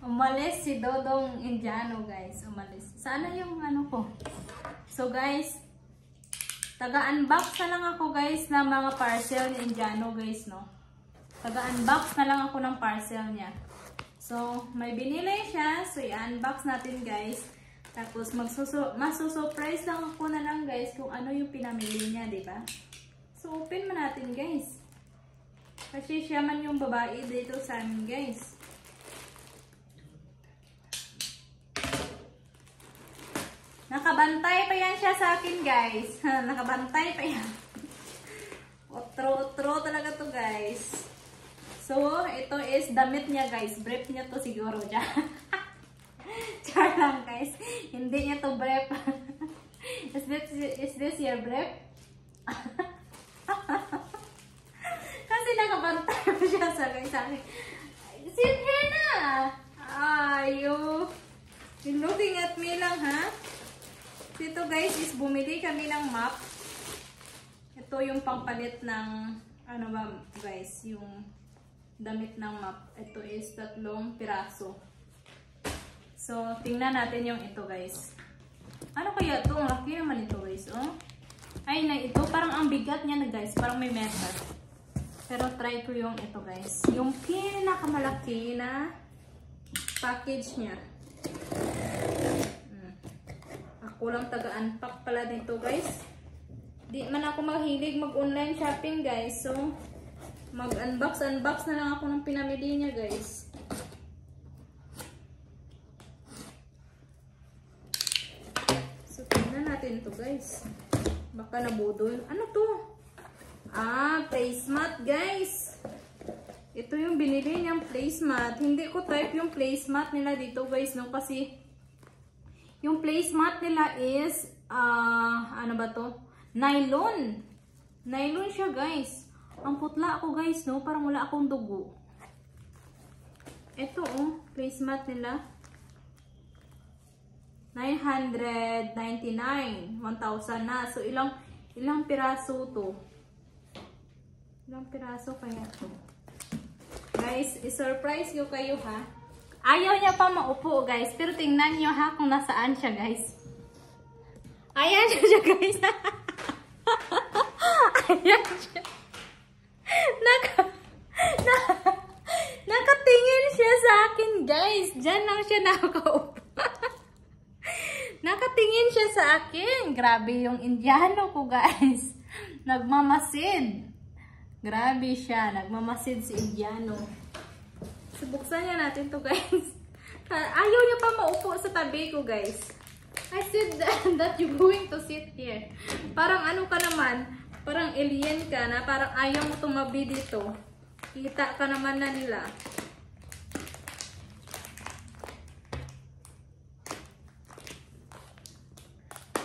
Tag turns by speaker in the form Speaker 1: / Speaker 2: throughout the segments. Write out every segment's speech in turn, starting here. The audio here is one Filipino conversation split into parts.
Speaker 1: Umalis si Dodong Indiano, guys. Umalis. Sana yung ano ko. So, guys, taga-unbox na lang ako, guys, ng mga parcel ni Indiano, guys, no? Taga-unbox na lang ako ng parcel niya. So, may binili siya. So, i-unbox natin, guys. Tapos, masusurprise lang ako na lang, guys, kung ano yung pinamili niya, diba? So, open mo natin, guys. Kasi siya man yung babae dito sa amin, guys. Nakabantay pa yan siya sa akin, guys. Nakabantay pa yan. Otro talaga to, guys. So, ito is damit niya, guys. Brief niya to siguro dyan. Char lang, guys. Hindi niya to brief. Is this your brief? Kasi nakabantay pa siya sa akin. Sit here na! Ayo. You're looking at me lang, ha? Dito, guys, is bumili kami ng map. Ito yung pampalit ng, ano ba, guys, yung damit ng map. Ito is 3 piraso. So, tingnan natin yung ito, guys. Ano kaya ito? Ang laki naman ito, guys, oh. Ay, na ito, parang ang bigat niya na, guys. Parang may metal. Pero try ko yung ito, guys. Yung pinakamalaki na package niya. Ako lang taga-unpack pala dito, guys. Di man ako mahilig mag-online shopping, guys. So, mag-unbox na lang ako ng pinamili niya, guys. So, tingnan natin to, guys. Baka nabudol. Ano to? Placemat, guys. Ito yung binili niyang placemat. Hindi ko type yung placemat nila dito, guys, no? Kasi yung placemat nila is, ano ba to? Nylon. Nylon siya, guys. Ang putla ako, guys, no? Parang wala akong dugo. Ito, oh. Placemat nila. 999. 1,000 na. So, ilang piraso to? Ilang piraso kaya to? Guys, i-surprise ko kayo, ha? Ayaw niya pa maupo, guys. Pero tingnan niyo, ha, kung nasaan siya, guys. Ayan siya, guys. Ayan siya. Nakatingin siya sa akin, guys. Diyan lang siya nakaupo. Nakatingin siya sa akin. Grabe yung Indiano ko, guys. Nagmamasid. Grabe siya. Nagmamasid si Indiano. Buksan niya natin to, guys. Ayaw niya pa maupo sa tabi ko, guys. I said that you're going to sit here. Parang ano ka naman, parang alien ka na, parang ayaw mo tumabi dito. Kita ka naman na nila.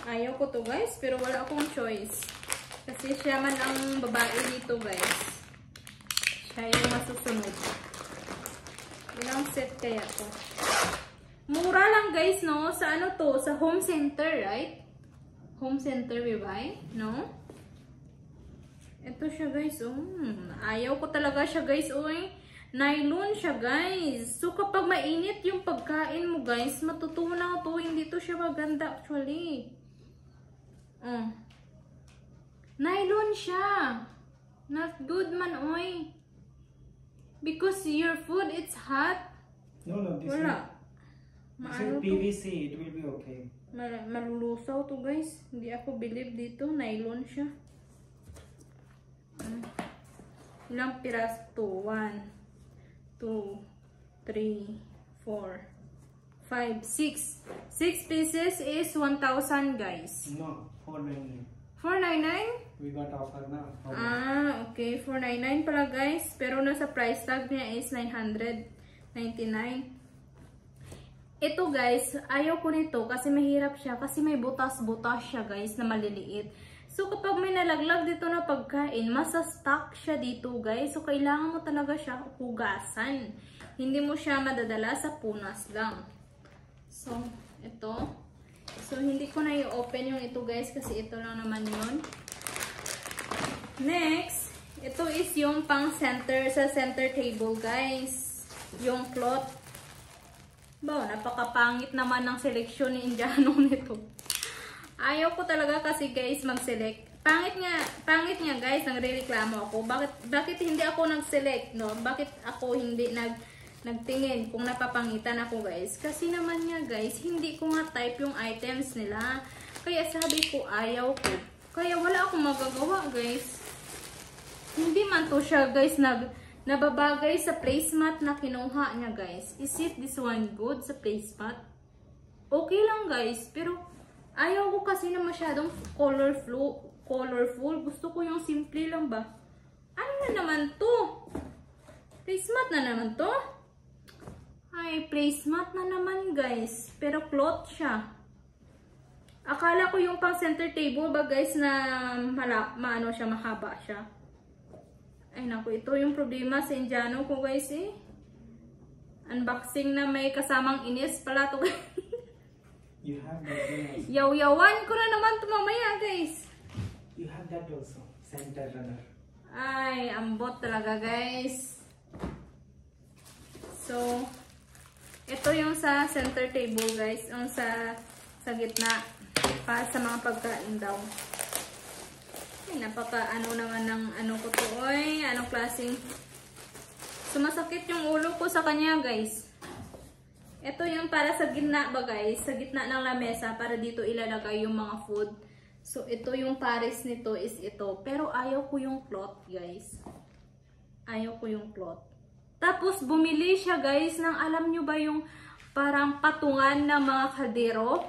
Speaker 1: Ayaw ko to, guys, pero wala akong choice. Kasi siya man ang babae dito, guys. Siya yung masusunod. Ilang set kaya to? Mura lang, guys, no? Sa ano to? Sa home center, right? Home center we buy, no? Ito siya, guys, oh. Ayaw ko talaga siya, guys, oh. Nylon siya, guys. So, kapag mainit yung pagkain mo, guys, matutunaw to. Hindi to siya maganda, actually. Nylon siya. Not good man, oy. Because your food, it's hot.
Speaker 2: No, this is PVC. It will be okay.
Speaker 1: Malulusaw to, guys. Hindi ako believe dito. Nylon siya. Ilang piras to? 1, 2, 3, 4, 5, 6. 6 pieces is 1,000, guys.
Speaker 2: No, 499.
Speaker 1: 499?
Speaker 2: We got offer na.
Speaker 1: Okay. 499 pala, guys. Pero nasa price tag niya is 999. Ito, guys, ayaw ko nito kasi mahirap siya. Kasi may butas-butas siya, guys, na maliliit. So, kapag may nalaglag dito na pagkain, masa-stuck siya dito, guys. So, kailangan mo talaga siya hugasan. Hindi mo siya madadala sa punas lang. So, ito. So, hindi ko na i-open yung ito, guys, kasi ito lang naman yun. Next, ito is yung pang center, sa center table, guys. yung cloth. Napakapangit naman ng seleksyon ni Indiano nito. Ayaw ko talaga kasi guys mag-select. Pangit nga guys, nagrereklamo ako. Bakit hindi ako nag-select, no? Bakit ako hindi nagtingin kung napapangitan ako guys? Kasi naman nga guys, hindi ko nga type yung items nila. Kaya sabi ko ayaw ko. Kaya wala akong magagawa guys. Hindi man to siya guys nababagay sa placemat na kinuha niya guys. Is it this one good sa placemat? Okay lang guys, pero ayaw ko kasi na masyadong colorful. Gusto ko yung simple lang ba? Ano na naman to? Placemat na naman to? Ay, placemat na naman guys. Pero cloth siya. Akala ko yung pang center table ba guys na maano siya, mahaba siya. Ay naku, ito yung problema sa Indiano ko guys eh. Unboxing na may kasamang inis pala to.
Speaker 2: You have that one.
Speaker 1: Yaw-yawan ko na naman ito mamaya guys.
Speaker 2: You have that also. Center runner.
Speaker 1: Ay, ambot talaga guys. So, ito yung sa center table guys. Yung sa gitna. Para sa mga pagkain daw. Ay, napaka naman ng ko to. Oy, anong klaseng. Sumasakit yung ulo ko sa kanya guys. Ito yung para sa gitna ba guys. Sa gitna ng lamesa para dito ilalagay yung mga food. So, ito yung pares nito is ito. Pero ayaw ko yung cloth guys. Ayaw ko yung cloth. Tapos, bumili siya guys ng alam nyo ba yung parang patungan ng mga kaldero?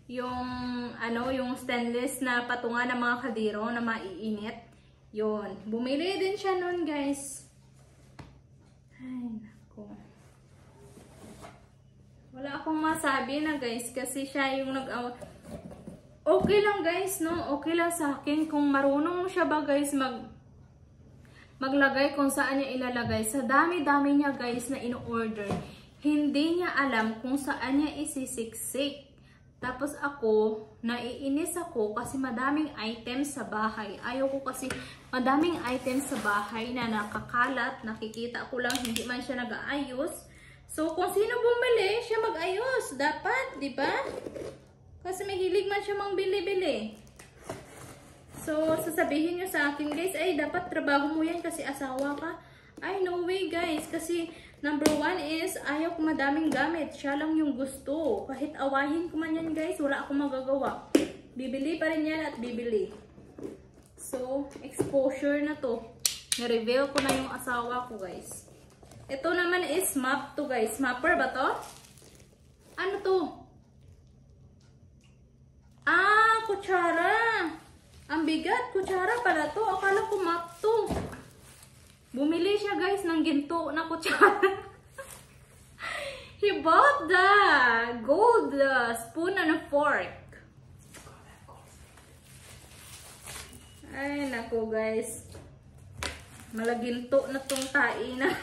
Speaker 1: Yung stainless na patungan ng mga kaldero na maiinit. Yun. Bumili din siya nun guys. Ay, nako. Wala akong masabi na guys kasi siya yung okay lang guys, no? Okay lang sa akin kung marunong siya ba guys maglagay kung saan niya ilalagay. Sa dami-dami niya guys na ino-order, hindi niya alam kung saan niya isisiksik. Tapos ako, naiinis ako kasi madaming items sa bahay. Ayaw ko kasi madaming items sa bahay na nakakalat, nakikita ko lang, hindi man siya nag-aayos. So, kung sino bumili, siya mag-ayos. Dapat, di ba? Kasi may hilig man siya mang bili-bili. So, sasabihin nyo sa akin, guys, ay, dapat trabaho mo yan kasi asawa ka. Ay, no way, guys. Kasi, number one is, ayaw ko madaming gamit. Siya lang yung gusto. Kahit awahin ko man yan, guys, wala akong magagawa. Bibili pa rin yan at bibili. So, exposure na to. Na-reveal ko na yung asawa ko, guys. Ito naman is map to, guys. Mapper ba to? Ano to? Ah, kutsara. Ang bigat. Kutsara pala to. Akala ko map to. Bumili siya, guys, ng ginto na kutsara. He bought the gold spoon and a fork. Ay, naku, guys. Malaginto na tong tain na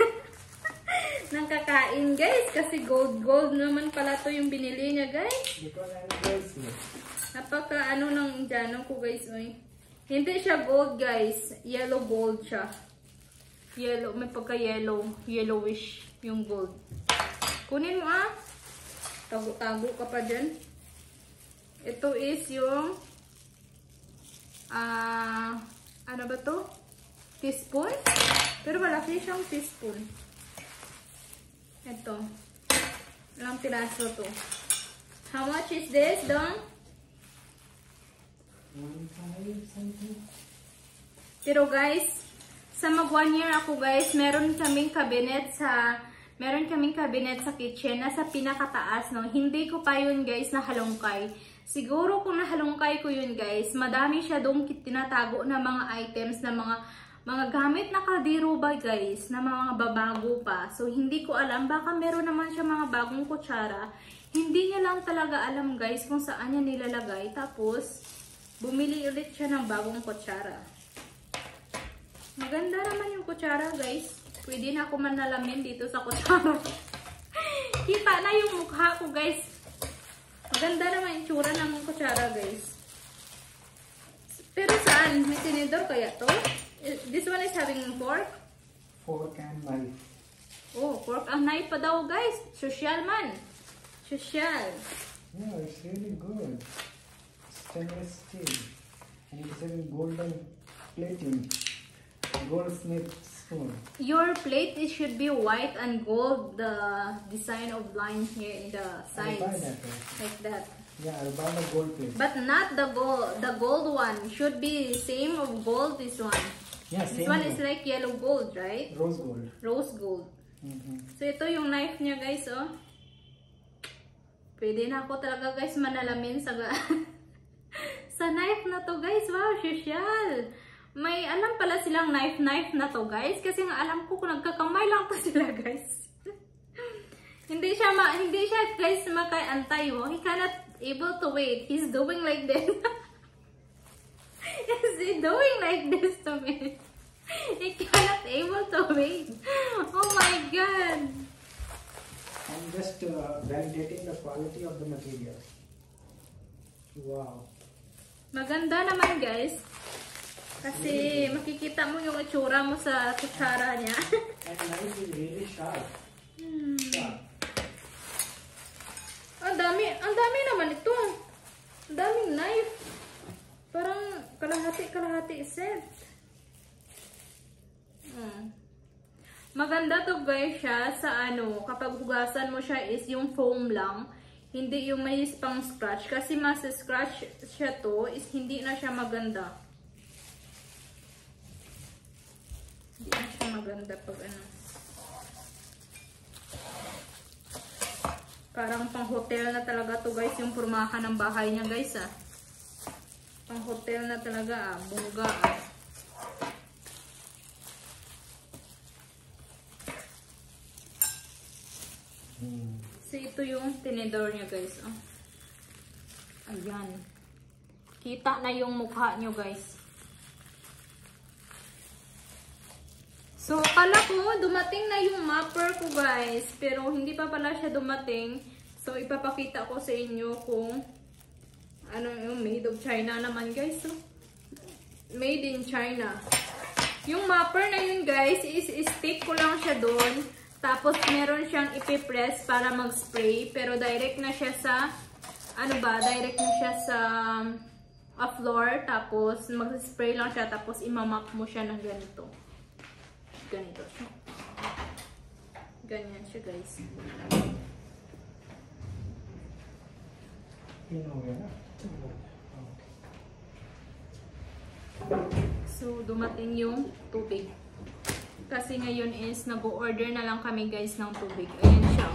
Speaker 1: ng kakain, guys. Kasi gold naman pala to yung binili niya, guys. Napaka ng Indiano ko, guys. Oy. Hindi siya gold, guys. Yellow gold siya. Yellow. May pagka-yellow. Yellowish yung gold. Kunin mo, ah. Tago-tago ka pa dyan. Ito is yung ano ba to? Teaspoon? Pero malaki siyang teaspoon. Ito. Ilang piraso to. How much is this, Don?
Speaker 2: 1.5 something.
Speaker 1: Pero guys, sa mag 1 year ako guys, meron kaming cabinet sa kitchen na sa pinakataas, no. Hindi ko pa yun guys nahalongkay. Siguro kung nahalongkay ko yun guys, madami siya doon tinatago na mga items na mga gamit na kaldero ba guys, na mga babago pa. So, hindi ko alam. Baka meron naman siya mga bagong kutsara. Hindi niya lang talaga alam guys kung saan niya nilalagay. Tapos, bumili ulit siya ng bagong kutsara. Maganda naman yung kutsara guys. Pwede na ako manalamin dito sa kutsara. Kita na yung mukha ko guys. Maganda naman yung tsura ng kutsara guys. Pero saan? May tinidor kaya to? This one is having fork?
Speaker 2: Fork and knife.
Speaker 1: Oh, Fork ang knife pa daw, guys. Social man. Social.
Speaker 2: Yeah, it's really good. Stainless steel. And it's having golden plating. Goldsmith spoon.
Speaker 1: Your plate, it should be white and gold. The design of line here in the
Speaker 2: I'll buy
Speaker 1: sides.
Speaker 2: that one.
Speaker 1: Like that.
Speaker 2: Yeah, I'll buy the gold plate.
Speaker 1: But not the gold. The gold one should be same of gold. This one.
Speaker 2: Yeah,
Speaker 1: This
Speaker 2: same
Speaker 1: one
Speaker 2: gold.
Speaker 1: is like yellow gold, right?
Speaker 2: Rose gold.
Speaker 1: Rose gold. So ito yung knife niya, guys, oh. Pwede na ako talaga, guys, manalamin sa sa knife na to, guys. Wow, social. May alam pala silang knife na to, guys. Kasi nga alam ko kung nagkakamay lang to sila, guys. hindi siya, guys, makaantay mo. He cannot able to wait. He's doing like this. Is he doing like this to me? He cannot able to wait. Oh my God.
Speaker 2: I'm just validating the quality of the material. Wow.
Speaker 1: Maganda naman, guys. Kasi makikita mo yung itsura mo sa kutsara niya.
Speaker 2: And knife is really sharp. Sharp.
Speaker 1: Ang dami naman ito. Ang daming knife. Parang kalahati set. Maganda to, guys, siya sa kapag hugasan mo siya is yung foam lang. Hindi yung may pang scratch. Kasi mas scratch siya to is hindi na siya maganda. Hindi na siya maganda pag Parang pang hotel na talaga to, guys, yung pormahan ng bahay niya, guys, ah. Pang hotel na talaga, ah. Bungga, ah. So, ito yung tinidor niya, guys, oh. Ayan. Kita na yung mukha niyo, guys. So, kala ko, dumating na yung mapper ko, guys. Pero, hindi pa pala siya dumating. So, ipapakita ko sa inyo kung ano yung made of China naman, guys. So, made in China. Yung mapper na yun, guys, is stick ko lang siya doon. Tapos, meron siyang ipipress para mag-spray. Pero, direct na siya sa, direct na siya sa floor. Tapos, mag-spray lang siya. Tapos, imamap mo siya ng ganito. Ganito siya. Ganyan siya, guys. So, dumating yung tubig. Kasi ngayon is nag-order na lang kami, guys, ng tubig. Ayan siya.